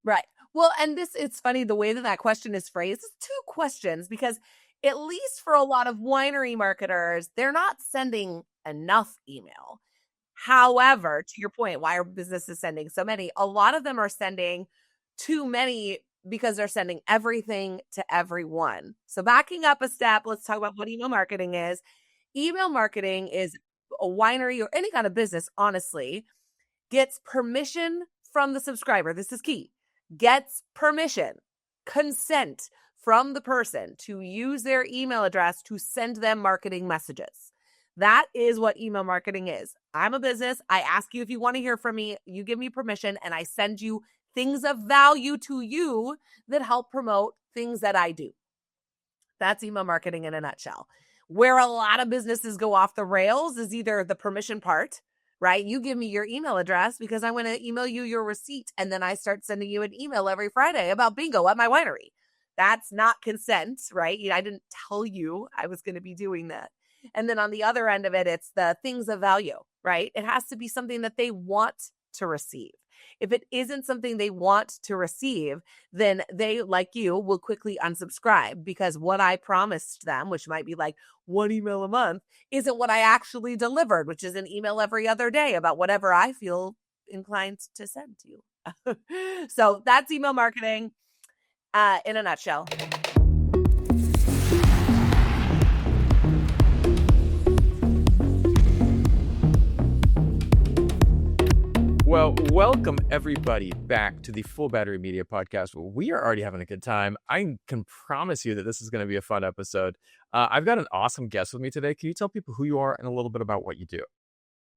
Right. Well, and it's funny the way that that question is phrased. It's two questions because at least for a lot of winery marketers, they're not sending enough email. However, to your point, why are businesses sending so many? A lot of them are sending too many because they're sending everything to everyone. So backing up a step, let's talk about what email marketing is. Email marketing is a winery or any kind of business, honestly, gets permission from the subscriber. This is key. Gets permission, consent from the person to use their email address to send them marketing messages. That is what email marketing is. I'm a business. I ask you if you want to hear from me. You give me permission, and I send you things of value to you that help promote things that I do. That's email marketing in a nutshell. Where a lot of businesses go off the rails is either the permission part, right? You give me your email address because I want to email you your receipt, and then I start sending you an email every Friday about bingo at my winery. That's not consent, right? I didn't tell you I was going to be doing that. And then on the other end of it, it's the things of value, right? It has to be something that they want to receive. If it isn't something they want to receive, then they, like you, will quickly unsubscribe because what I promised them, which might be like one email a month, isn't what I actually delivered, which is an email every other day about whatever I feel inclined to send to you. So that's email marketing in a nutshell. Well, welcome everybody back to the Full Battery Media Podcast. We are already having a good time. I can promise you that this is going to be a fun episode. I've got an awesome guest with me today. Can you tell people who you are and a little bit about what you do?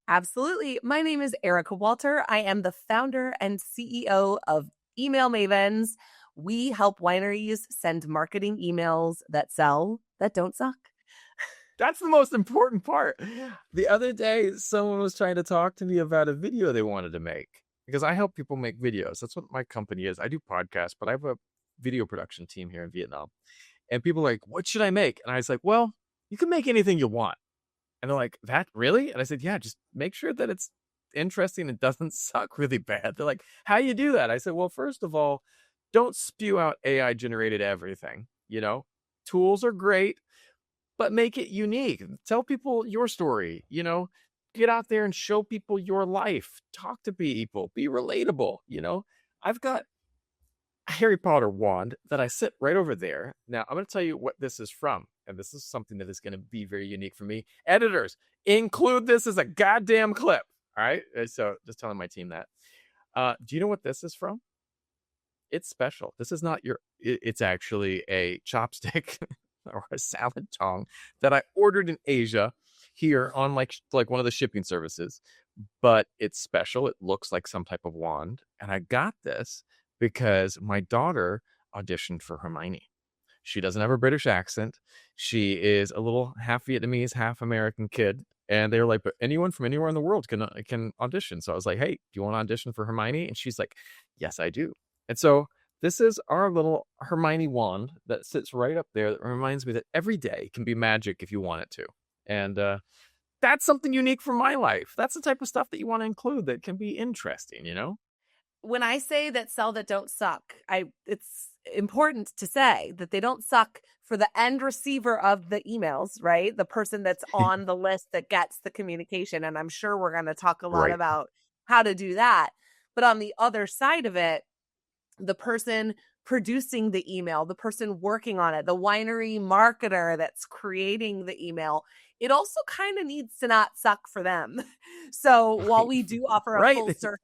Absolutely. My name is Erica Walter. I am the founder and CEO of Email Mavens. We help wineries send marketing emails that sell, that don't suck. That's the most important part. The other day, someone was trying to talk to me about a video they wanted to make because I help people make videos. That's what my company is. I do podcasts, but I have a video production team here in Vietnam. And people are like, what should I make? And I was like, well, you can make anything you want. And they're like, that really? And I said, yeah, just make sure that it's interesting and doesn't suck really bad. They're like, how do you do that? I said, well, first of all, don't spew out AI generated everything. Tools are great, but make it unique. Tell people your story, get out there and show people your life. Talk to people, be relatable. I've got a Harry Potter wand that I sit right over there. Now, I'm going to tell you what this is from. And this is something that is going to be very unique for me. Editors, include this as a goddamn clip. All right. So just telling my team that. Do you know what this is from? It's special. This is not it's actually a chopstick or a salad tong that I ordered in Asia here on like one of the shipping services, but it's special. It looks like some type of wand. And I got this because my daughter auditioned for Hermione. She doesn't have a British accent. She is a little half Vietnamese, half American kid. And they were like, but anyone from anywhere in the world can audition. So I was like, hey, do you want to audition for Hermione? And she's like, yes, I do. And so this is our little Hermione wand that sits right up there that reminds me that every day can be magic if you want it to. And that's something unique for my life. That's the type of stuff that you want to include that can be interesting, When I say that sell that don't suck, it's important to say that they don't suck for the end receiver of the emails, right? The person that's on the list that gets the communication. And I'm sure we're going to talk a lot about how to do that. But on the other side of it, the person producing the email, the person working on it, the winery marketer that's creating the email, it also kind of needs to not suck for them. So while we do offer a full service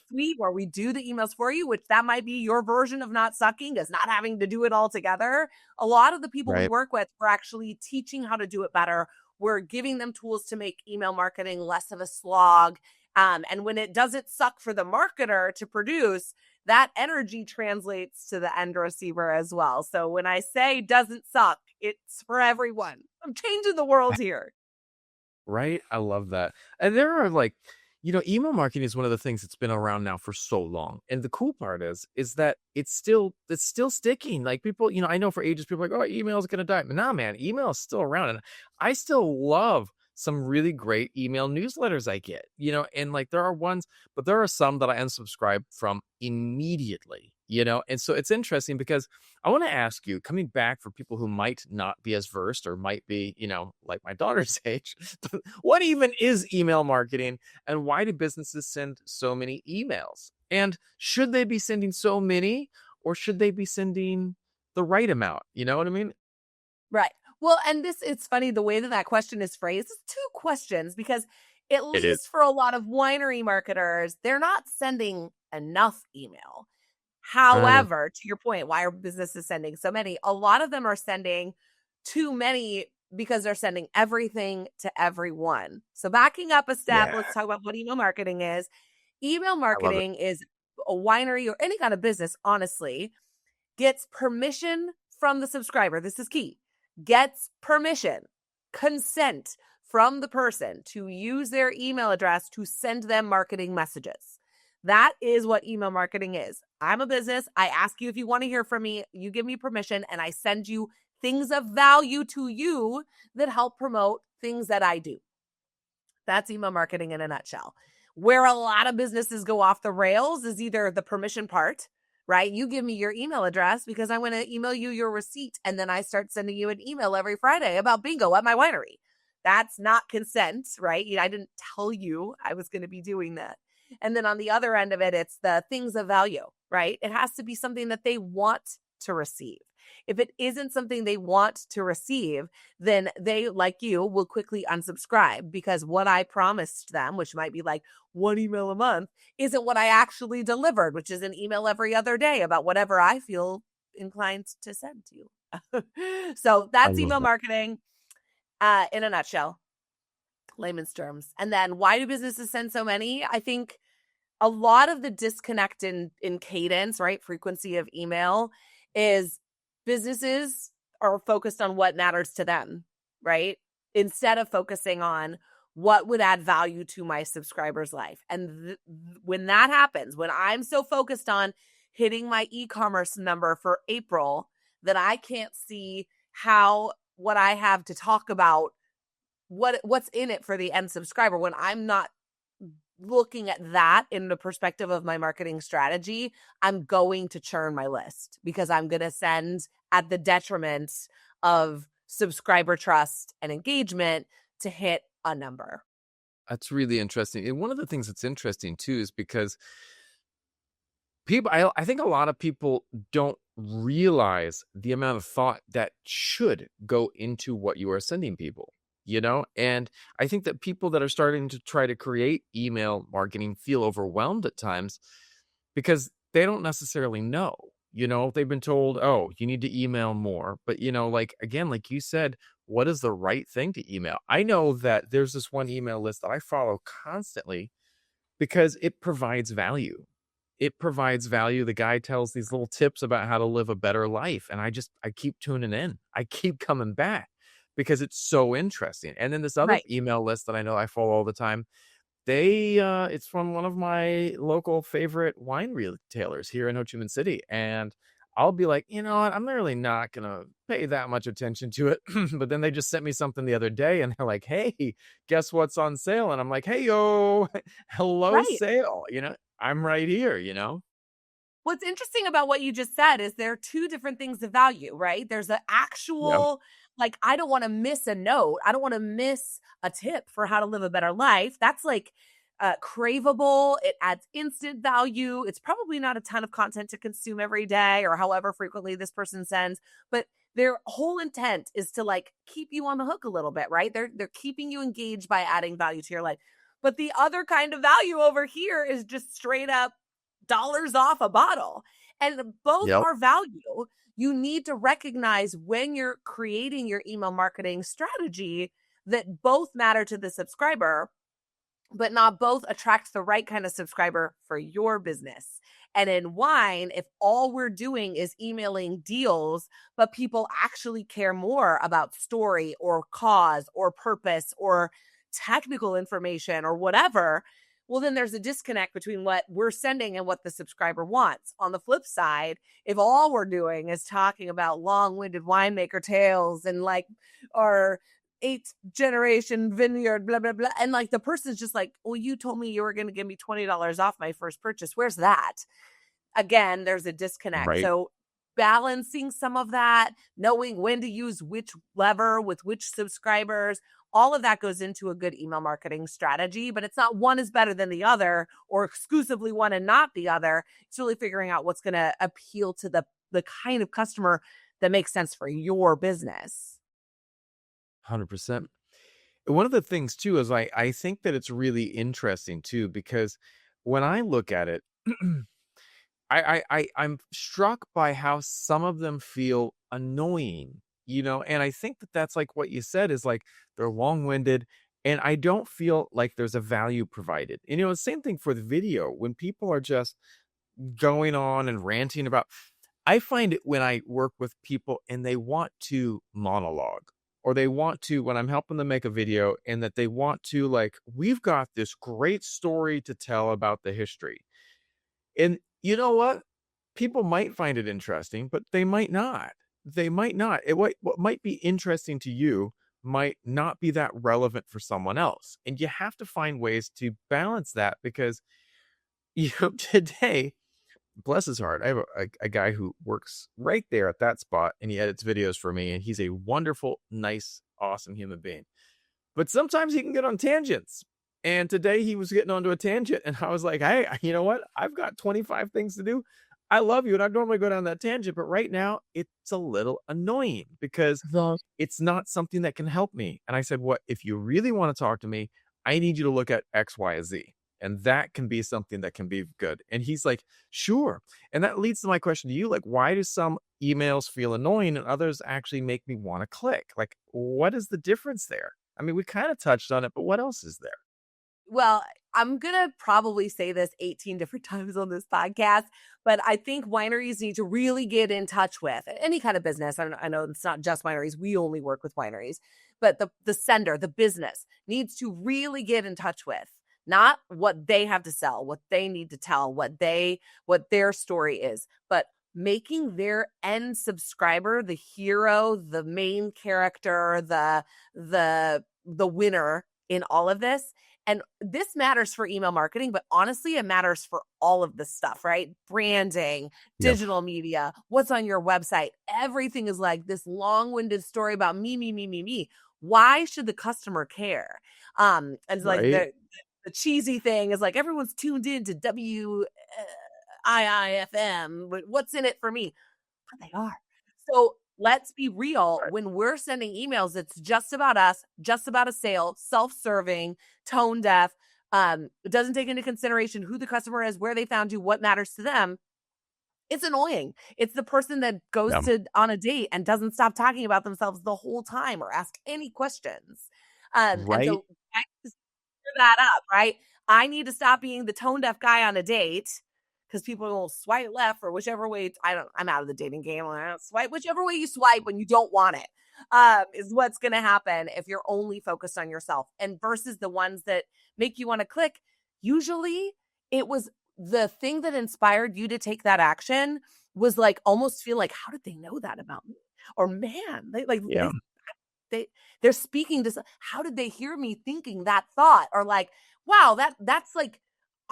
suite where we do the emails for you, which that might be your version of not sucking, is not having to do it all together. A lot of the people we work with, we're actually teaching how to do it better. We're giving them tools to make email marketing less of a slog. And when it doesn't suck for the marketer to produce, that energy translates to the end receiver as well. So when I say doesn't suck, it's for everyone. I'm changing the world here. Right? I love that. And there are email marketing is one of the things that's been around now for so long. And the cool part is that it's still sticking. Like people, I know for ages, people are like, oh, email is going to die. But nah, man, email is still around. And I still love some really great email newsletters I get, and like there are ones, but there are some that I unsubscribe from immediately, And so it's interesting because I want to ask you, coming back for people who might not be as versed or might be, like my daughter's age, what even is email marketing and why do businesses send so many emails? And should they be sending so many or should they be sending the right amount? You know what I mean? Right. Well, and it's funny the way that question is phrased. It's two questions because at It is. least for a lot of winery marketers, they're not sending enough email. However, to your point, why are businesses sending so many? A lot of them are sending too many because they're sending everything to everyone. So backing up a step, Yeah, let's talk about what email marketing is. Email I love it. marketing is a winery or any kind of business, honestly, gets permission from the subscriber. This is key. Gets permission, consent from the person to use their email address to send them marketing messages. That is what email marketing is. I'm a business. I ask you if you want to hear from me. You give me permission and I send you things of value to you that help promote things that I do. That's email marketing in a nutshell. Where a lot of businesses go off the rails is either the permission part, right? You give me your email address because I want to email you your receipt. And then I start sending you an email every Friday about bingo at my winery. That's not consent, right? I didn't tell you I was going to be doing that. And then on the other end of it, it's the things of value, right? It has to be something that they want to receive. If it isn't something they want to receive, then they, like you, will quickly unsubscribe because what I promised them, which might be like one email a month, isn't what I actually delivered, which is an email every other day about whatever I feel inclined to send to you. So I that's love email that. marketing in a nutshell, layman's terms. And then why do businesses send so many? I think a lot of the disconnect in cadence, right? Frequency of email is businesses are focused on what matters to them, right? Instead of focusing on what would add value to my subscriber's life. And when that happens, when I'm so focused on hitting my e-commerce number for April that I can't see how what I have to talk about what's in it for the end subscriber, when I'm not looking at that in the perspective of my marketing strategy, I'm going to churn my list because I'm going to send at the detriment of subscriber trust and engagement to hit a number. That's really interesting. And one of the things that's interesting too is because I think a lot of people don't realize the amount of thought that should go into what you are sending people, And I think that people that are starting to try to create email marketing feel overwhelmed at times because they don't necessarily know. They've been told, oh, you need to email more. But, again, like you said, what is the right thing to email? I know that there's this one email list that I follow constantly because it provides value. It provides value. The guy tells these little tips about how to live a better life. And I keep tuning in. I keep coming back because it's so interesting. And then this other Right. email list that I know I follow all the time, it's from one of my local favorite wine retailers here in Ho Chi Minh City. And I'll be like, you know what? I'm really not going to pay that much attention to it. But then they just sent me something the other day and they're like, hey, guess what's on sale? And I'm like, hey, yo, hello, Right. sale. I'm right here, What's interesting about what you just said is there are two different things of value, right? There's an Yep. actual, like, I don't want to miss a note. I don't want to miss a tip for how to live a better life. That's like craveable. It adds instant value. It's probably not a ton of content to consume every day or however frequently this person sends, but their whole intent is to like keep you on the hook a little bit, right? They're keeping you engaged by adding value to your life. But the other kind of value over here is just straight up dollars off a bottle. And both Yep. are value. You need to recognize when you're creating your email marketing strategy that both matter to the subscriber, but not both attract the right kind of subscriber for your business. And in wine, if all we're doing is emailing deals, but people actually care more about story or cause or purpose or technical information or whatever, well, then there's a disconnect between what we're sending and what the subscriber wants. On the flip side, if all we're doing is talking about long-winded winemaker tales and like our 8th generation vineyard, blah, blah, blah. And like the person's just like, well, you told me you were going to give me $20 off my first purchase. Where's that? again, there's a disconnect. Right. So balancing some of that, knowing when to use which lever with which subscribers, all of that goes into a good email marketing strategy, but it's not one is better than the other or exclusively one and not the other. It's really figuring out what's going to appeal to the kind of customer that makes sense for your business. 100%. One of the things too is I think that it's really interesting too, because when I look at it, I'm struck by how some of them feel annoying, and I think that that's like what you said is like they're long-winded, and I don't feel like there's a value provided. And, same thing for the video when people are just going on and ranting about. I find it when I work with people and they want to monologue, or they want to, when I'm helping them make a video, and that they want to, like, we've got this great story to tell about the history. And you know what? People might find it interesting, but they might not. They might not. What might be interesting to you might not be that relevant for someone else. And you have to find ways to balance that, because today, bless his heart, I have a guy who works right there at that spot, and he edits videos for me, and he's a wonderful, nice, awesome human being. But sometimes he can get on tangents. And today he was getting onto a tangent, and I was like, hey, you know what? I've got 25 things to do. I love you, and I normally go down that tangent, but right now it's a little annoying because it's not something that can help me. And I said, what, if you really want to talk to me, I need you to look at X, Y, and Z. And that can be something that can be good. And he's like, sure. And that leads to my question to you. Like, why do some emails feel annoying and others actually make me want to click? Like, what is the difference there? I mean, we kind of touched on it, but what else is there? Well, I'm going to probably say this 18 different times on this podcast, but I think wineries need to really get in touch with any kind of business. I know it's not just wineries. We only work with wineries, but the sender, the business needs to really get in touch with not what they have to sell, what they need to tell, what their story is, but making their end subscriber the hero, the main character, the winner in all of this. And this matters for email marketing, but honestly, it matters for all of this stuff, right? Branding, digital media, what's on your website. Everything is like this long-winded story about me. Why should the customer care? And it's like the cheesy thing is like everyone's tuned in to WIIFM, but what's in it for me? But they are. So let's be real. Right. When we're sending emails, it's just about us, just about a sale, self-serving, tone deaf. It doesn't take into consideration who the customer is, where they found you, what matters to them. It's annoying. It's the person that goes on a date and doesn't stop talking about themselves the whole time or ask any questions. And so I just clear that up, right? I need to stop being the tone deaf guy on a date, because people will swipe left or whichever way. I'm out of the dating game. I don't swipe whichever way you swipe when you don't want it, is what's going to happen if you're only focused on yourself. And versus the ones that make you want to click, usually it was the thing that inspired you to take that action was like almost feel like, how did they know that about me? Or man, they're speaking to, how did they hear me thinking that thought? Or like, wow, that's like,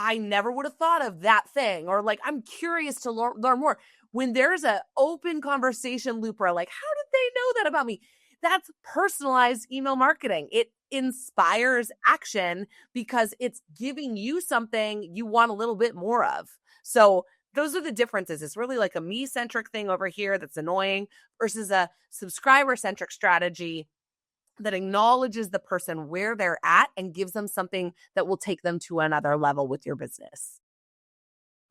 I never would have thought of that thing. Or like, I'm curious to learn more. When there's an open conversation loop where like, how did they know that about me? That's personalized email marketing. It inspires action because it's giving you something you want a little bit more of. So those are the differences. It's really like a me-centric thing over here that's annoying versus a subscriber-centric strategy that acknowledges the person where they're at and gives them something that will take them to another level with your business.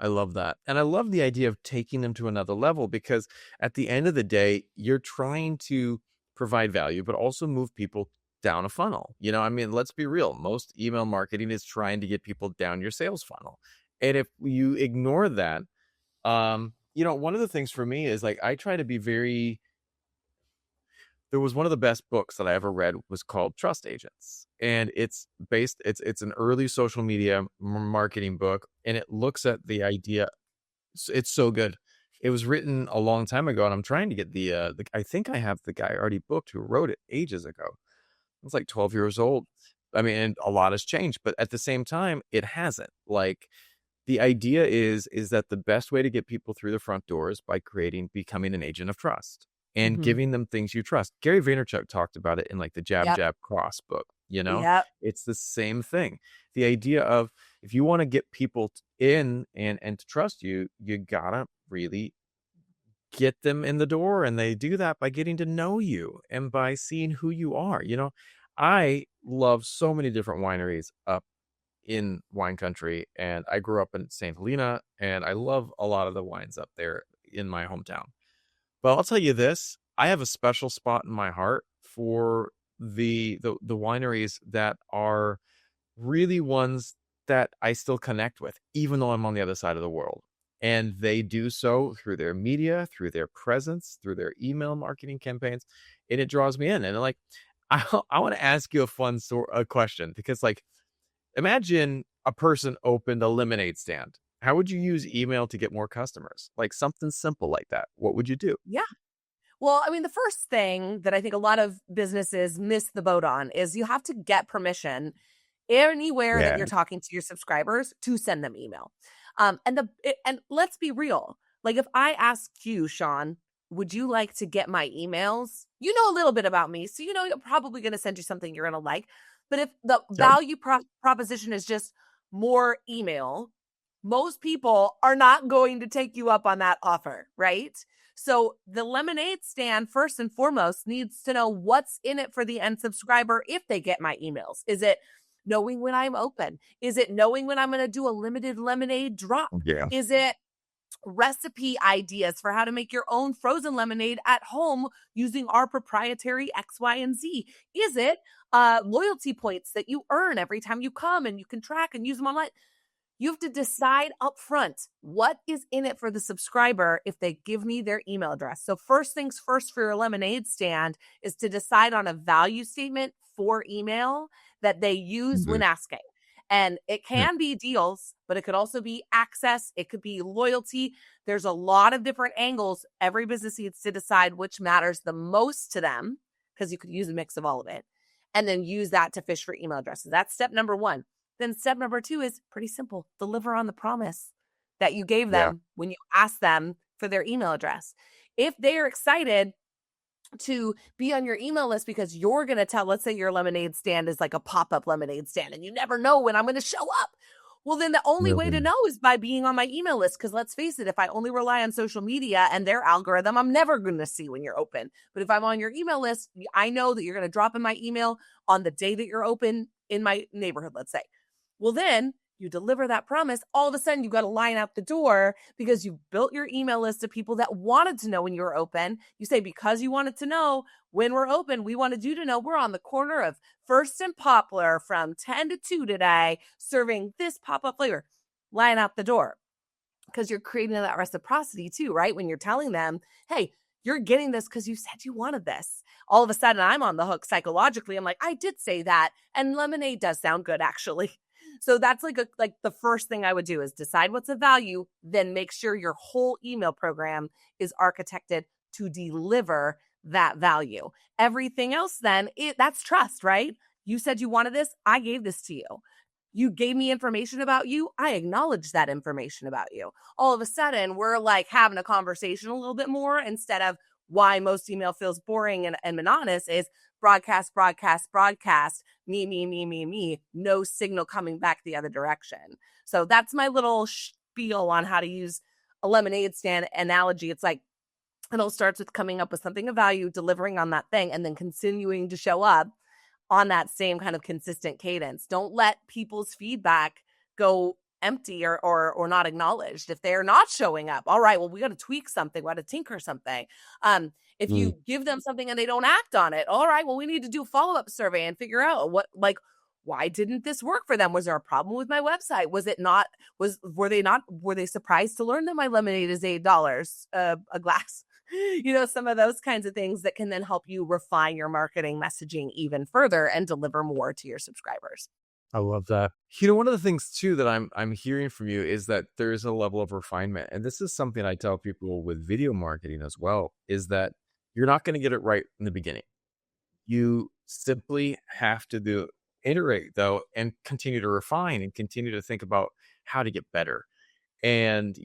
I love that. And I love the idea of taking them to another level, because at the end of the day, you're trying to provide value, but also move people down a funnel. I mean, let's be real. Most email marketing is trying to get people down your sales funnel. And if you ignore that, one of the things for me is like, I try to be there was one of the best books that I ever read was called Trust Agents. And it's an early social media marketing book. And it looks at the idea. It's so good. It was written a long time ago, and I'm trying to get I think I have the guy already booked who wrote it ages ago. It's like 12 years old. I mean, and a lot has changed, but at the same time, it hasn't. Like, The idea is that the best way to get people through the front door is by becoming an agent of trust and Hmm. giving them things you trust. Gary Vaynerchuk talked about it in like the Jab Yep. Jab Cross book, you know? Yep. It's the same thing. The idea of if you want to get people in and to trust you, you gotta really get them in the door, and they do that by getting to know you and by seeing who you are. I love so many different wineries up in wine country, and I grew up in St. Helena, and I love a lot of the wines up there in my hometown. But I'll tell you this, I have a special spot in my heart for the wineries that are really ones that I still connect with, even though I'm on the other side of the world. And they do so through their media, through their presence, through their email marketing campaigns, and it draws me in. And like, I want to ask you a question, because like, imagine a person opened a lemonade stand. How would you use email to get more customers? Like something simple like that. What would you do? Yeah. Well, I mean, the first thing that I think a lot of businesses miss the boat on is you have to get permission anywhere that Yeah. you're talking to your subscribers to send them email. And let's be real. Like if I ask you, Sean, would you like to get my emails? You know a little bit about me, so you know I'm probably going to send you something you're going to like. But if the Sure. value proposition is just more email, most people are not going to take you up on that offer, right? So the lemonade stand, first and foremost, needs to know what's in it for the end subscriber if they get my emails. Is it knowing when I'm open? Is it knowing when I'm going to do a limited lemonade drop? Yeah. Is it recipe ideas for how to make your own frozen lemonade at home using our proprietary X, Y, and Z? Is it loyalty points that you earn every time you come and you can track and use them online? You have to decide up front what is in it for the subscriber if they give me their email address. So first things first for your lemonade stand is to decide on a value statement for email that they use Mhm. when asking. And it Yeah. can be deals, but it could also be access. It could be loyalty. There's a lot of different angles. Every business needs to decide which matters the most to them, because you could use a mix of all of it, and then use that to fish for email addresses. That's step number one. Then step number two is pretty simple. Deliver on the promise that you gave Yeah. them when you asked them for their email address. If they are excited to be on your email list because you're going to tell, let's say your lemonade stand is like a pop-up lemonade stand and you never know when I'm going to show up. Well, then the only way to Mhm. know is by being on my email list. Because let's face it, if I only rely on social media and their algorithm, I'm never going to see when you're open. But if I'm on your email list, I know that you're going to drop in my email on the day that you're open in my neighborhood, let's say. Well, then you deliver that promise. All of a sudden, you've got to line out the door because you built your email list of people that wanted to know when you were open. You say, because you wanted to know when we're open, we wanted you to know we're on the corner of First and Poplar from 10 to 2 today, serving this pop up flavor. Line out the door because you're creating that reciprocity too, right? When you're telling them, hey, you're getting this because you said you wanted this. All of a sudden, I'm on the hook psychologically. I'm like, I did say that. And lemonade does sound good, actually. So that's like the first thing I would do is decide what's a value, then make sure your whole email program is architected to deliver that value. Everything else then, that's trust, right? You said you wanted this, I gave this to you. You gave me information about you, I acknowledge that information about you. All of a sudden, we're like having a conversation a little bit more instead of why most email feels boring and monotonous is broadcast, broadcast, broadcast, me, no signal coming back the other direction. So that's my little spiel on how to use a lemonade stand analogy. It's like it all starts with coming up with something of value, delivering on that thing, and then continuing to show up on that same kind of consistent cadence. Don't let people's feedback go empty or not acknowledged. If they're not showing up, all right, well, we got to tweak something, we got to tinker something. If Mm. you give them something and they don't act on it, all right, well, we need to do a follow-up survey and figure out why didn't this work for them? Was there a problem with my website? Was it not, were they surprised to learn that my lemonade is $8 a glass? Some of those kinds of things that can then help you refine your marketing messaging even further and deliver more to your subscribers. I love that. One of the things too that I'm hearing from you is that there is a level of refinement. And this is something I tell people with video marketing as well, is that you're not going to get it right in the beginning. You simply have to iterate though, and continue to refine and continue to think about how to get better. And,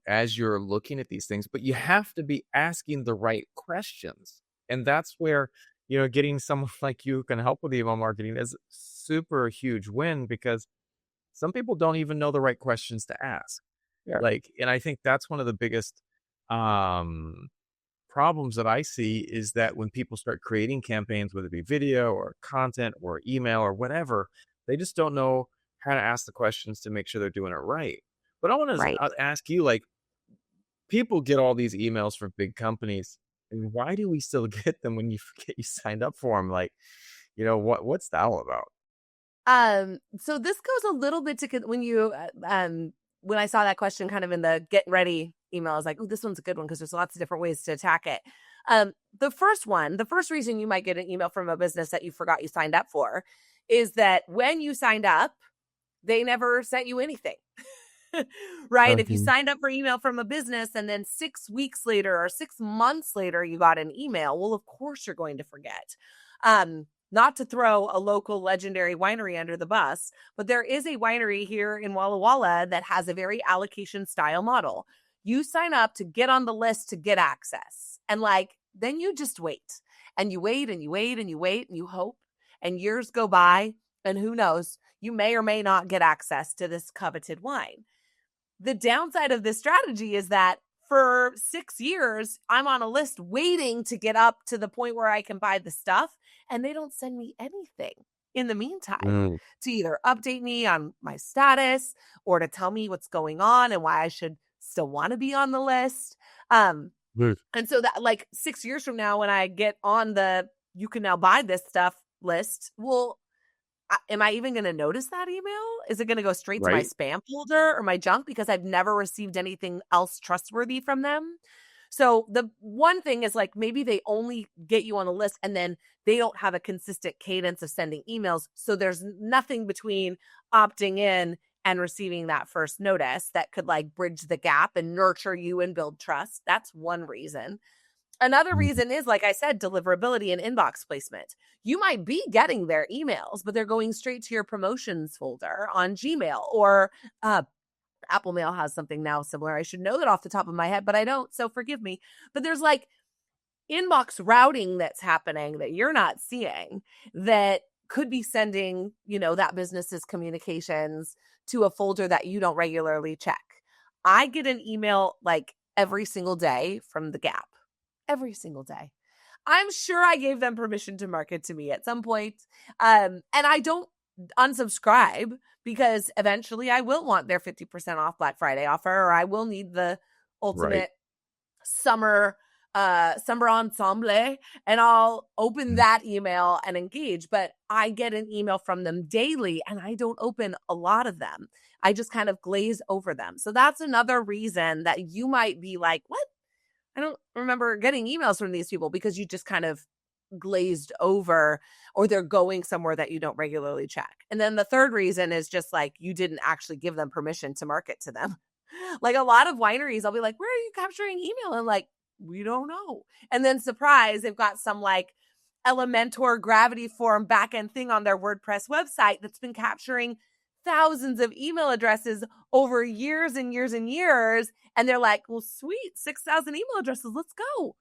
as you're looking at these things, but you have to be asking the right questions. And that's where, getting someone like you who can help with email marketing is super huge win, because some people don't even know the right questions to ask. Sure. And I think that's one of the biggest um, problems that I see, is that when people start creating campaigns, whether it be video or content or email or whatever, they just don't know how to ask the questions to make sure they're doing it right. But I want Right. to ask you, like, people get all these emails from big companies, and why do we still get them when you forget you signed up for them? Like, what's that all about? So this goes a little bit to when I saw that question kind of in the get ready email, I was like, oh, this one's a good one because there's lots of different ways to attack it. The first reason you might get an email from a business that you forgot you signed up for is that when you signed up, they never sent you anything. Right? If you Mhm. signed up for email from a business and then 6 weeks later or 6 months later you got an email, well, of course you're going to forget. Not to throw a local legendary winery under the bus, but there is a winery here in Walla Walla that has a very allocation style model. You sign up to get on the list to get access. And then you just wait and you wait and you wait and you wait and you hope, and years go by, and who knows, you may or may not get access to this coveted wine. The downside of this strategy is that for 6 years, I'm on a list waiting to get up to the point where I can buy the stuff, and they don't send me anything in the meantime Mm, to either update me on my status or to tell me what's going on and why I should still want to be on the list. Um, good. and so that 6 years from now, when I get on the you can now buy this stuff list, well, am I even going to notice that email? Is it going to go straight to my Right? spam folder or my junk because I've never received anything else trustworthy from them? So the one thing is maybe they only get you on a list and then they don't have a consistent cadence of sending emails. So there's nothing between opting in and receiving that first notice that could bridge the gap and nurture you and build trust. That's one reason. Another Mhm. reason is, like I said, deliverability and inbox placement. You might be getting their emails, but they're going straight to your promotions folder on Gmail, or Apple Mail has something now similar. I should know that off the top of my head, but I don't. So forgive me. But there's inbox routing that's happening that you're not seeing that could be sending, that business's communications to a folder that you don't regularly check. I get an email every single day from the Gap. Every single day. I'm sure I gave them permission to market to me at some point. And I don't unsubscribe because eventually I will want their 50% off Black Friday offer, or I will need the Right. ultimate summer summer ensemble, and I'll open Mm. that email and engage. But I get an email from them daily and I don't open a lot of them. I just kind of glaze over them. So that's another reason that you might be like, what? I don't remember getting emails from these people, because you just kind of glazed over, or they're going somewhere that you don't regularly check. And then the third reason is just you didn't actually give them permission to market to them. Like a lot of wineries, I'll be like, where are you capturing email? And we don't know. And then surprise, they've got some Elementor Gravity Form backend thing on their WordPress website that's been capturing thousands of email addresses over years and years and years. And they're like, well, sweet, 6,000 email addresses. Let's go.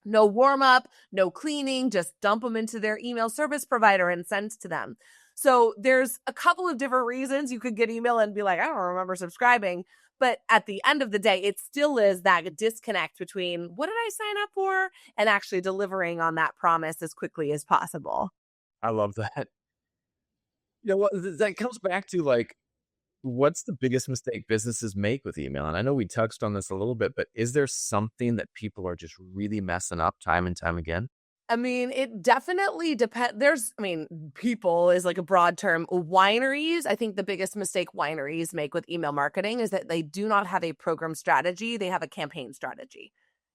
No warm up, no cleaning, just dump them into their email service provider and send to them. So there's a couple of different reasons you could get email and be like, I don't remember subscribing. But at the end of the day, it still is that disconnect between what did I sign up for and actually delivering on that promise as quickly as possible. I love that. What, that comes back to, what's the biggest mistake businesses make with email? And I know we touched on this a little bit, but is there something that people are just really messing up time and time again? I mean, it definitely depends. People is a broad term. Wineries, I think the biggest mistake wineries make with email marketing is that they do not have a program strategy. They have a campaign strategy,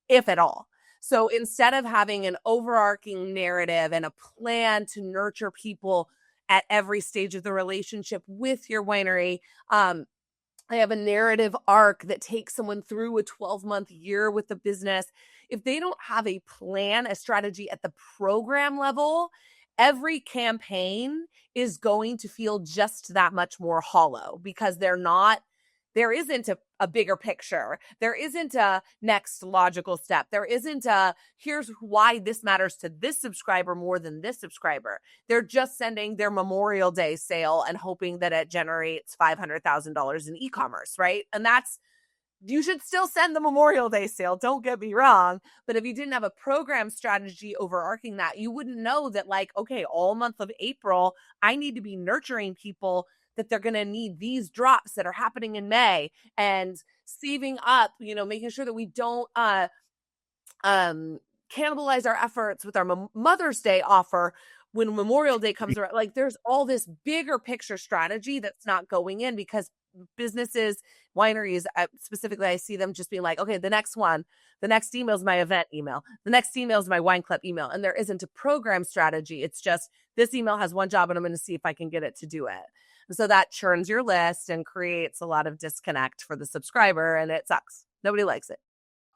if at all. So instead of having an overarching narrative and a plan to nurture people at every stage of the relationship with your winery, I have a narrative arc that takes someone through a 12-month year with the business. If they don't have a plan, a strategy at the program level, every campaign is going to feel just that much more hollow, because there isn't a bigger picture. There isn't a next logical step. There isn't a here's why this matters to this subscriber more than this subscriber. They're just sending their Memorial Day sale and hoping that it generates $500,000 in e-commerce, right? And you should still send the Memorial Day sale, don't get me wrong. But if you didn't have a program strategy overarching that, you wouldn't know that, like, okay, all month of April, I need to be nurturing people that they're going to need these drops that are happening in May, and saving up, making sure that we don't cannibalize our efforts with our Mother's Day offer when Memorial Day comes around. Like, there's all this bigger picture strategy that's not going in, because businesses, wineries, specifically, I see them just being like, okay, the next email is my event email. The next email is my wine club email. And there isn't a program strategy. It's just, this email has one job and I'm going to see if I can get it to do it. And so that churns your list and creates a lot of disconnect for the subscriber, and it sucks. Nobody likes it.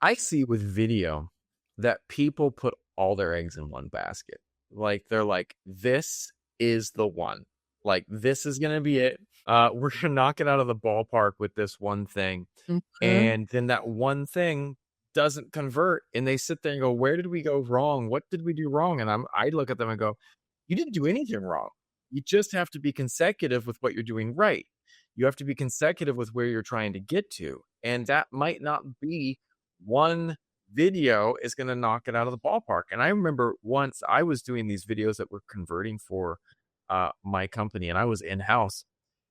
I see with video that people put all their eggs in one basket. Like, they're like, this is the one. Like, this is going to be it. We're going to knock it out of the ballpark with this one thing. Mm-hmm. And then that one thing doesn't convert. And they sit there and go, where did we go wrong? What did we do wrong? And I look at them and go, you didn't do anything wrong. You just have to be consecutive with what you're doing right. You have to be consecutive with where you're trying to get to. And that might not be one video is going to knock it out of the ballpark. And I remember once I was doing these videos that were converting for my company, and I was in-house,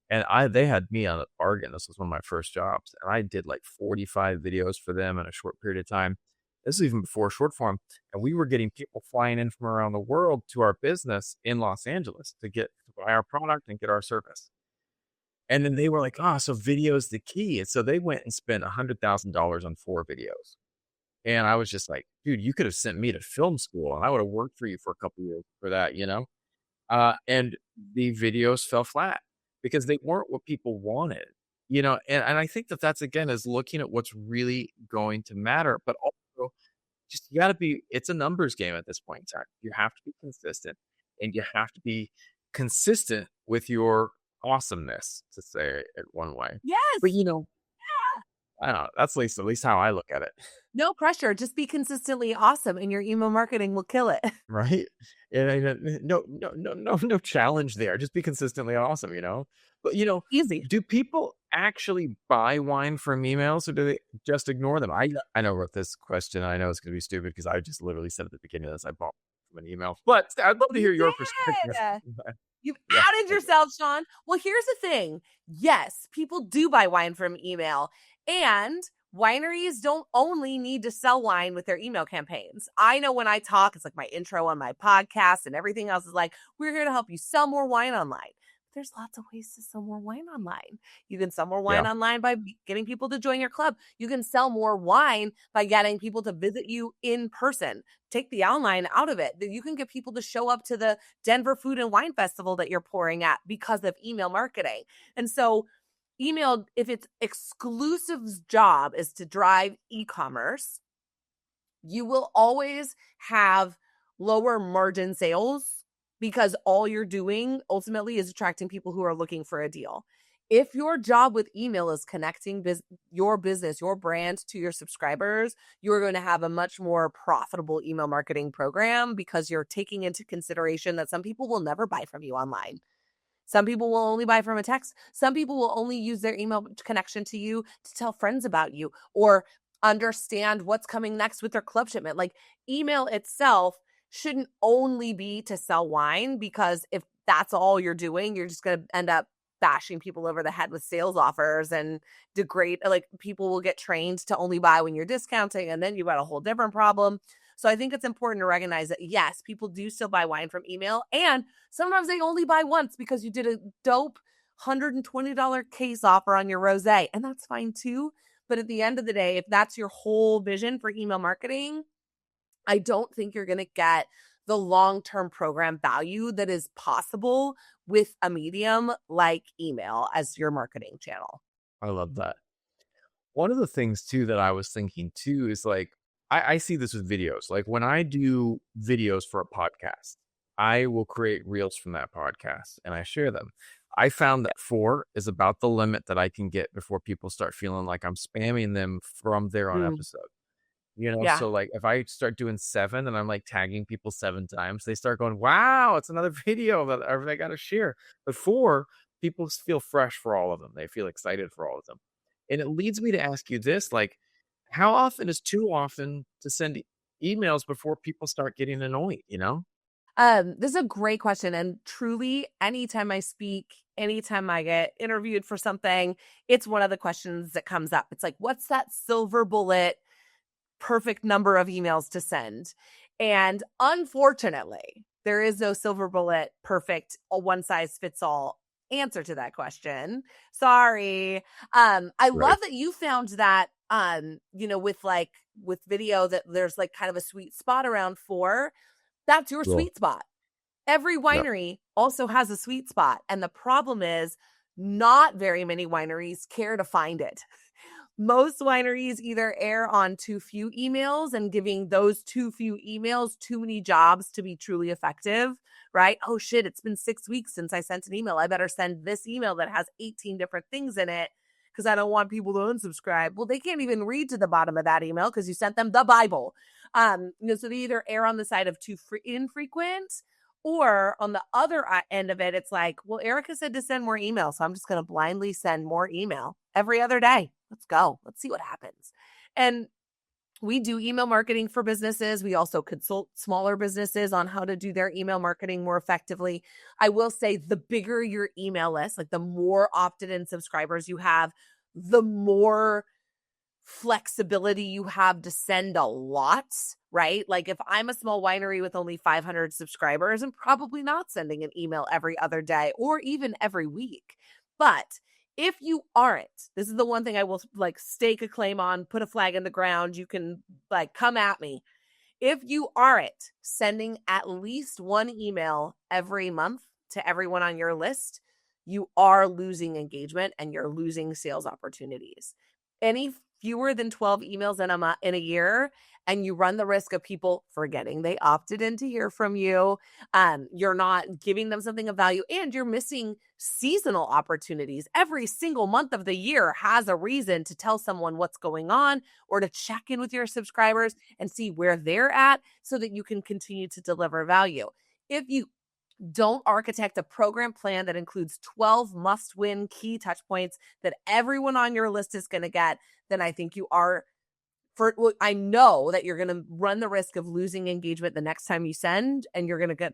and they had me on a bargain. This was one of my first jobs, and I did like 45 videos for them in a short period of time. This is even before short form, and we were getting people flying in from around the world to our business in Los Angeles to buy our product and get our service. And then they were like, so video is the key. And so they went and spent $100,000 on 4 videos. And I was just like, dude, you could have sent me to film school and I would have worked for you for a couple of years for that, and the videos fell flat because they weren't what people wanted, and I think that's, again, is looking at what's really going to matter, but also just, you got to it's a numbers game at this point in time. You have to be consistent, and you have to be consistent with your awesomeness, to say it one way. Yes. But, I don't know. That's at least how I look at it. No pressure. Just be consistently awesome, and your email marketing will kill it. Right? And no challenge there. Just be consistently awesome, But, Easy. Do people actually buy wine from emails, or do they just ignore them? I know I wrote this question. I know it's going to be stupid because I just literally said at the beginning of this, I bought from an email. But I'd love to hear your perspective. You've outed yourself, Sean. Well, here's the thing. Yes, people do buy wine from email, and wineries don't only need to sell wine with their email campaigns. I know when I talk, it's like my intro on my podcast, and everything else is like, we're here to help you sell more wine online. There's lots of ways to sell more wine online. You can sell more wine online by getting people to join your club. You can sell more wine by getting people to visit you in person. Take the online out of it. You can get people to show up to the Denver Food and Wine Festival that you're pouring at because of email marketing. And so email, if its exclusive job is to drive e-commerce, you will always have lower margin sales, because all you're doing ultimately is attracting people who are looking for a deal. If your job with email is connecting your business, your brand to your subscribers, you're going to have a much more profitable email marketing program, because you're taking into consideration that some people will never buy from you online. Some people will only buy from a text. Some people will only use their email connection to you to tell friends about you or understand what's coming next with their club shipment. Like, email itself shouldn't only be to sell wine, because if that's all you're doing, you're just going to end up bashing people over the head with sales offers and degrade, like, people will get trained to only buy when you're discounting, and then you've got a whole different problem. So I think it's important to recognize that, yes, people do still buy wine from email, and sometimes they only buy once because you did a dope $120 case offer on your rosé, and that's fine too. But at the end of the day, if that's your whole vision for email marketing, I don't think you're going to get the long-term program value that is possible with a medium like email as your marketing channel. I love that. One of the things too that I was thinking too is, like, I see this with videos. Like, when I do videos for a podcast, I will create reels from that podcast and I share them. I found that 4 is about the limit that I can get before people start feeling like I'm spamming them from their own Mm, episode. You know, yeah. so like if I start doing 7 and I'm like tagging people 7 times, they start going, wow, it's another video that I got to share. But 4, people feel fresh for all of them. They feel excited for all of them. And it leads me to ask you this, like, how often is too often to send emails before people start getting annoyed, you know? This is a great question. And truly, anytime I speak, anytime I get interviewed for something, it's one of the questions that comes up. It's like, what's that silver bullet, perfect number of emails to send? And unfortunately, there is no silver bullet, perfect, a one size fits all answer to that question. Sorry. I Right. love that you found that, with video that there's like kind of a sweet spot around 4. That's your Well, sweet spot. Every yeah. winery also has a sweet spot. And the problem is not very many wineries care to find it. Most wineries either err on too few emails and giving those too few emails too many jobs to be truly effective, right? Oh shit, it's been 6 weeks since I sent an email. I better send this email that has 18 different things in it because I don't want people to unsubscribe. Well, they can't even read to the bottom of that email because you sent them the Bible. So they either err on the side of too infrequent, or on the other end of it, it's like, well, Erica said to send more email, so I'm just going to blindly send more email every other day. Let's go. Let's see what happens. And we do email marketing for businesses. We also consult smaller businesses on how to do their email marketing more effectively. I will say the bigger your email list, like the more opted-in subscribers you have, the more flexibility you have to send a lot, right? Like if I'm a small winery with only 500 subscribers, I'm probably not sending an email every other day or even every week. But if you aren't, this is the one thing I will like stake a claim on, put a flag in the ground. You can like come at me. If you aren't sending at least one email every month to everyone on your list, you are losing engagement and you're losing sales opportunities. Any fewer than 12 emails in a year, and you run the risk of people forgetting they opted in to hear from you. You're not giving them something of value, and you're missing seasonal opportunities. Every single month of the year has a reason to tell someone what's going on or to check in with your subscribers and see where they're at so that you can continue to deliver value. If you don't architect a program plan that includes 12 must-win key touch points that everyone on your list is going to get, then I think you are I know that you're going to run the risk of losing engagement the next time you send, and you're going to get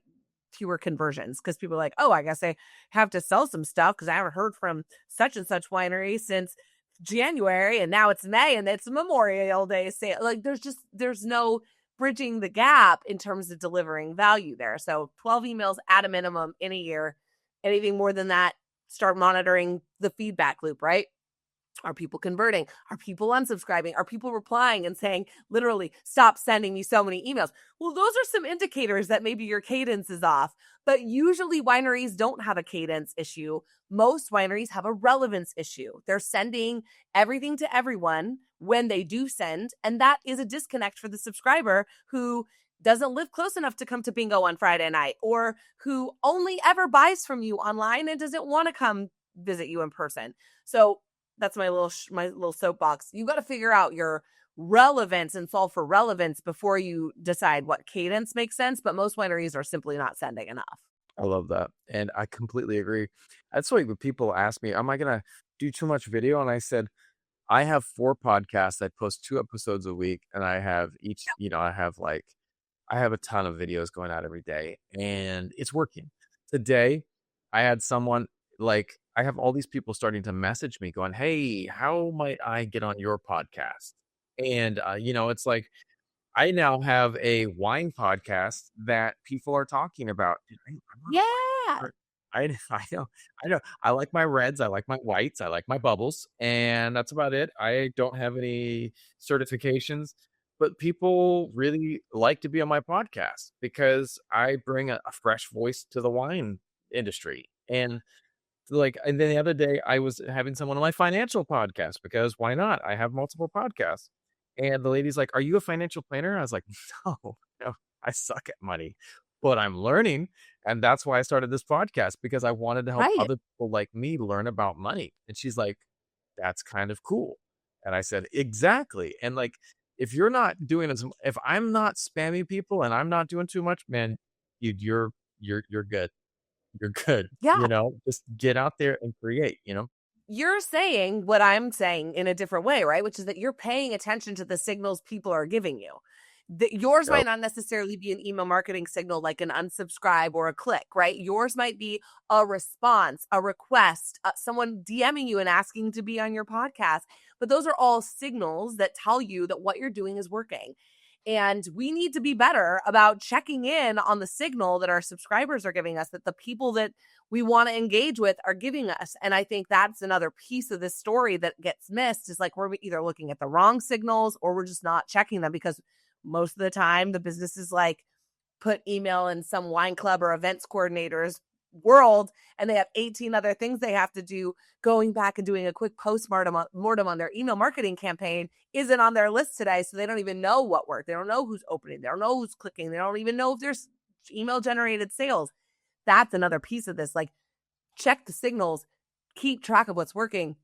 fewer conversions because people are like, oh, I guess I have to sell some stuff because I haven't heard from such and such winery since January, and now it's May and it's Memorial Day sale. Like there's no bridging the gap in terms of delivering value there. So 12 emails at a minimum in a year. Anything more than that, start monitoring the feedback loop, right? Are people converting? Are people unsubscribing? Are people replying and saying, literally, stop sending me so many emails? Well, those are some indicators that maybe your cadence is off. But usually wineries don't have a cadence issue. Most wineries have a relevance issue. They're sending everything to everyone when they do send. And that is a disconnect for the subscriber who doesn't live close enough to come to bingo on Friday night, or who only ever buys from you online and doesn't want to come visit you in person. So that's my little soapbox. You got to figure out your relevance and solve for relevance before you decide what cadence makes sense. But most wineries are simply not sending enough. I love that. And I completely agree. That's why when people ask me, am I going to do too much video? And I said, I have 4 podcasts. I post 2 episodes a week, and I have I have a ton of videos going out every day, and it's working. Today, I had someone I have all these people starting to message me going, hey, how might I get on your podcast? And, it's like, I now have a wine podcast that people are talking about. I'm not a Yeah. wine. I know. I like my reds. I like my whites. I like my bubbles, and that's about it. I don't have any certifications, but people really like to be on my podcast because I bring a fresh voice to the wine industry. And then the other day I was having someone on my financial podcast because why not? I have multiple podcasts. And the lady's like, are you a financial planner? I was like, no, I suck at money. but I'm learning. And that's why I started this podcast, because I wanted to help Right. other people like me learn about money. And she's like, that's kind of cool. And I said, exactly. And like, if you're not doing as, if I'm not spamming people and I'm not doing too much, man, you're good. You're good. Yeah. Just get out there and create. You're saying what I'm saying in a different way, right? Which is that you're paying attention to the signals people are giving you. Yours Yep. might not necessarily be an email marketing signal like an unsubscribe or a click, right? Yours might be a response, a request, someone DMing you and asking to be on your podcast. But those are all signals that tell you that what you're doing is working. And we need to be better about checking in on the signal that our subscribers are giving us, that the people that we want to engage with are giving us. And I think that's another piece of this story that gets missed, is like we're either looking at the wrong signals or we're just not checking them, because most of the time the business is like put email in some wine club or events coordinator's world, and they have 18 other things they have to do. Going back and doing a quick postmortem on their email marketing campaign isn't on their list today, so they don't even know what worked. They don't know who's opening. They don't know who's clicking. They don't even know if there's email generated sales. That's another piece of this. Like, check the signals, keep track of what's working,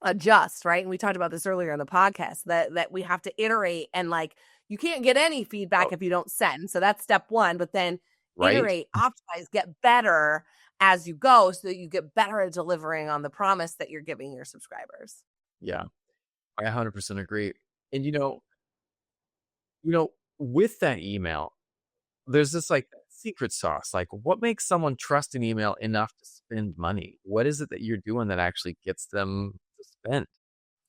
adjust, right? And we talked about this earlier in the podcast, that we have to iterate, and like, you can't get any feedback Oh, if you don't send. So that's step one. But then right. iterate, optimize, get better as you go, so that you get better at delivering on the promise that you're giving your subscribers. Yeah, I 100% agree. And with that email, there's this like secret sauce. Like, what makes someone trust an email enough to spend money? What is it that you're doing that actually gets them to spend?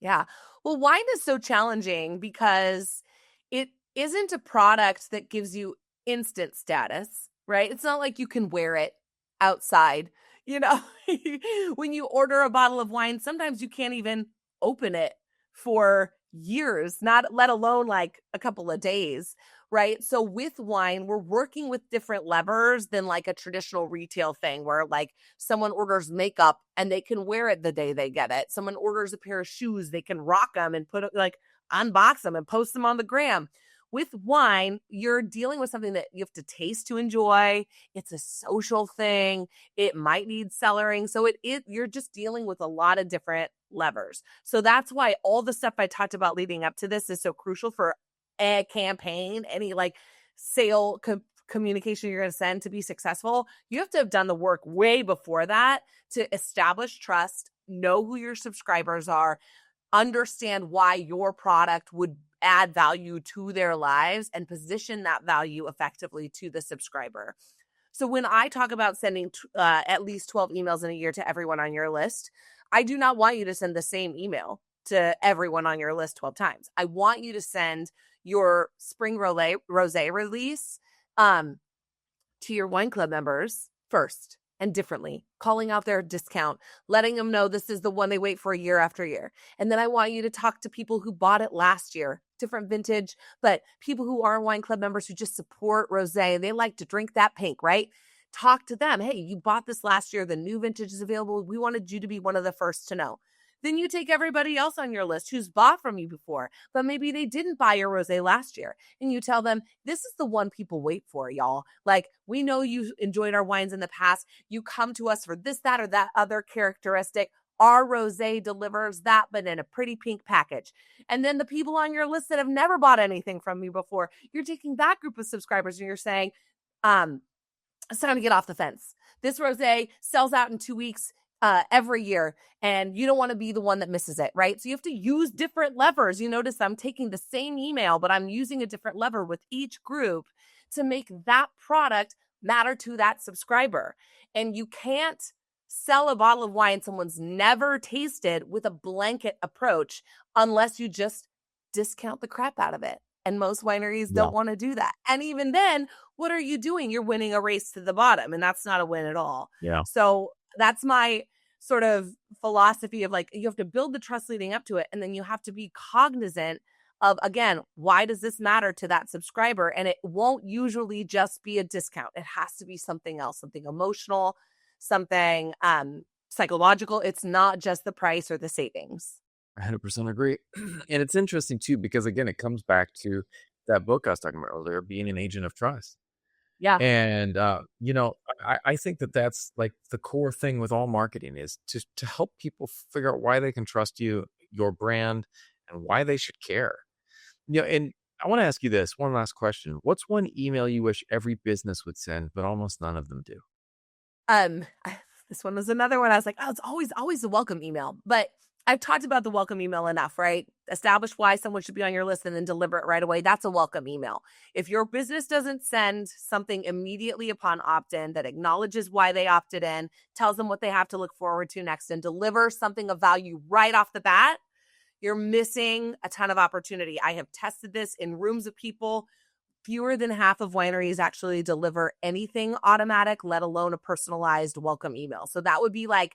Yeah. Well, wine is so challenging because it isn't a product that gives you instant status, right? It's not like you can wear it outside. You know, when you order a bottle of wine, sometimes you can't even open it for years, not let alone like a couple of days, right? So with wine, we're working with different levers than like a traditional retail thing where like someone orders makeup and they can wear it the day they get it. Someone orders a pair of shoes, they can rock them and put it, like, unbox them and post them on the gram. With wine, you're dealing with something that you have to taste to enjoy. It's a social thing. It might need cellaring. So you're just dealing with a lot of different levers. So that's why all the stuff I talked about leading up to this is so crucial for a campaign, any like sale communication you're going to send to be successful. You have to have done the work way before that to establish trust, know who your subscribers are, understand why your product would add value to their lives, and position that value effectively to the subscriber. So when I talk about sending at least 12 emails in a year to everyone on your list, I do not want you to send the same email to everyone on your list 12 times. I want you to send your spring rosé release to your wine club members first and differently, calling out their discount, letting them know this is the one they wait for year after year. And then I want you to talk to people who bought it last year, different vintage, but people who are wine club members who just support rosé and they like to drink that pink, right? Talk to them. Hey, you bought this last year. The new vintage is available. We wanted you to be one of the first to know. Then you take everybody else on your list who's bought from you before, but maybe they didn't buy your rosé last year. And you tell them, this is the one people wait for, y'all. Like, we know you enjoyed our wines in the past. You come to us for this, that, or that other characteristic. Our rosé delivers that, but in a pretty pink package. And then the people on your list that have never bought anything from you before, you're taking that group of subscribers and you're saying, it's time to get off the fence. This rosé sells out in 2 weeks every year, and you don't want to be the one that misses it, right? So you have to use different levers. You notice I'm taking the same email, but I'm using a different lever with each group to make that product matter to that subscriber. And you can't sell a bottle of wine someone's never tasted with a blanket approach unless you just discount the crap out of it. And most wineries Yeah. don't want to do that. And even then, what are you doing? You're winning a race to the bottom, and that's not a win at all. Yeah. So that's my sort of philosophy of like, you have to build the trust leading up to it. And then you have to be cognizant of, again, why does this matter to that subscriber? And it won't usually just be a discount. It has to be something else, something emotional, something psychological. It's not just the price or the savings. 100% agree. And it's interesting too, because again, it comes back to that book I was talking about earlier, being an agent of trust. Yeah. And, I think that that's like the core thing with all marketing is to help people figure out why they can trust you, your brand, and why they should care. And I want to ask you this one last question. What's one email you wish every business would send, but almost none of them do? This one was another one. I was like, oh, it's always the welcome email. But I've talked about the welcome email enough, right? Establish why someone should be on your list and then deliver it right away. That's a welcome email. If your business doesn't send something immediately upon opt-in that acknowledges why they opted in, tells them what they have to look forward to next, and deliver something of value right off the bat, you're missing a ton of opportunity. I have tested this in rooms of people. Fewer than half of wineries actually deliver anything automatic, let alone a personalized welcome email. So that would be like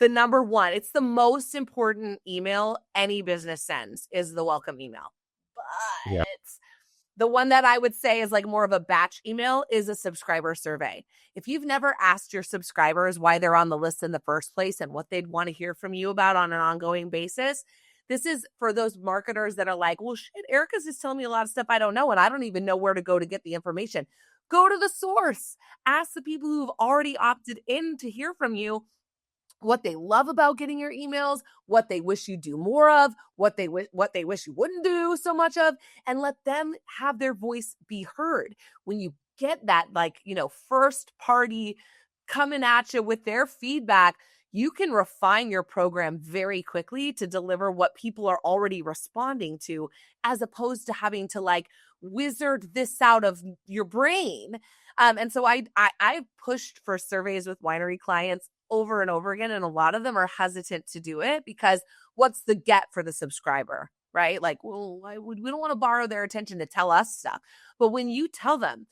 the number one. It's the most important email any business sends is the welcome email. Yeah. But the one that I would say is like more of a batch email is a subscriber survey. If you've never asked your subscribers why they're on the list in the first place and what they'd want to hear from you about on an ongoing basis, this is for those marketers that are like, well, shit, Erica's just telling me a lot of stuff I don't know, and I don't even know where to go to get the information. Go to the source. Ask the people who've already opted in to hear from you what they love about getting your emails, what they wish you do more of, what they wish you wouldn't do so much of, and let them have their voice be heard. When you get that, first party coming at you with their feedback, you can refine your program very quickly to deliver what people are already responding to, as opposed to having to wizard this out of your brain. And so I've pushed for surveys with winery clients over and over again, and a lot of them are hesitant to do it because what's the get for the subscriber, right? Like, well, we don't want to borrow their attention to tell us stuff. But when you tell them,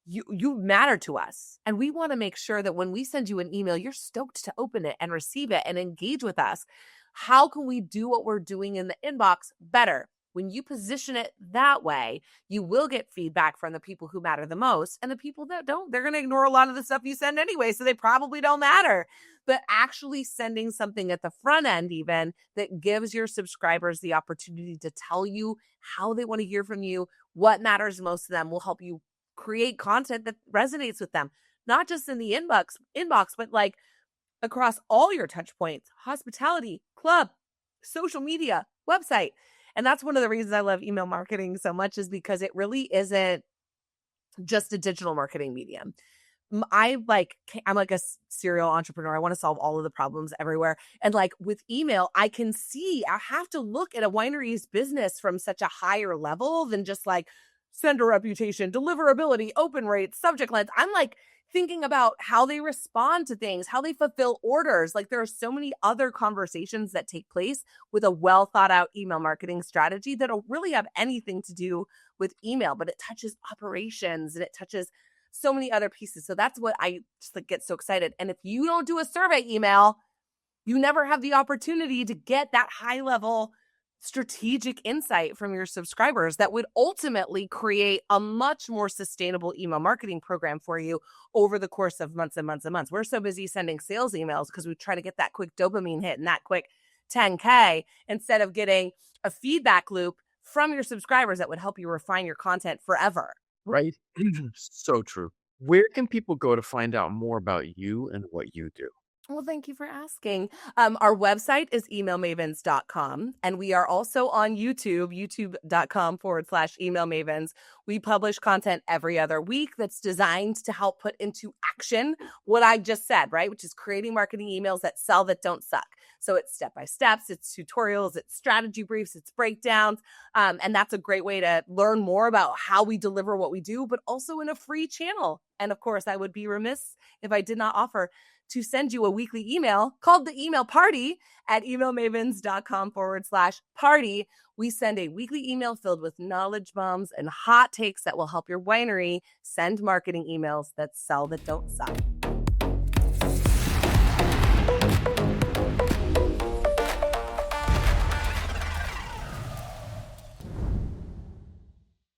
you matter to us, and we want to make sure that when we send you an email, you're stoked to open it and receive it and engage with us. How can we do what we're doing in the inbox better? When you position it that way, you will get feedback from the people who matter the most, and the people that don't, they're going to ignore a lot of the stuff you send anyway, so they probably don't matter. But actually sending something at the front end even that gives your subscribers the opportunity to tell you how they want to hear from you, what matters most to them, will help you create content that resonates with them, not just in the inbox, but across all your touch points: hospitality, club, social media, website. And that's one of the reasons I love email marketing so much, is because it really isn't just a digital marketing medium. I'm like a serial entrepreneur. I want to solve all of the problems everywhere. And with email, I have to look at a winery's business from such a higher level than just sender reputation, deliverability, open rates, subject lines. I'm thinking about how they respond to things, how they fulfill orders. There are so many other conversations that take place with a well thought out email marketing strategy that don't really have anything to do with email, but it touches operations and it touches so many other pieces. So that's what I just get so excited. And if you don't do a survey email, you never have the opportunity to get that high level strategic insight from your subscribers that would ultimately create a much more sustainable email marketing program for you over the course of months and months and months. We're so busy sending sales emails because we try to get that quick dopamine hit and that quick 10K instead of getting a feedback loop from your subscribers that would help you refine your content forever. Right? So true. Where can people go to find out more about you and what you do? Well, thank you for asking. Our website is emailmavens.com, and we are also on YouTube, youtube.com/emailmavens. We publish content every other week that's designed to help put into action what I just said, right? Which is creating marketing emails that sell, that don't suck. So it's step-by-steps, it's tutorials, it's strategy briefs, it's breakdowns. And that's a great way to learn more about how we deliver what we do, but also in a free channel. And of course, I would be remiss if I did not offer to send you a weekly email called the Email Party at emailmavens.com/party. We send a weekly email filled with knowledge bombs and hot takes that will help your winery send marketing emails that sell, that don't suck.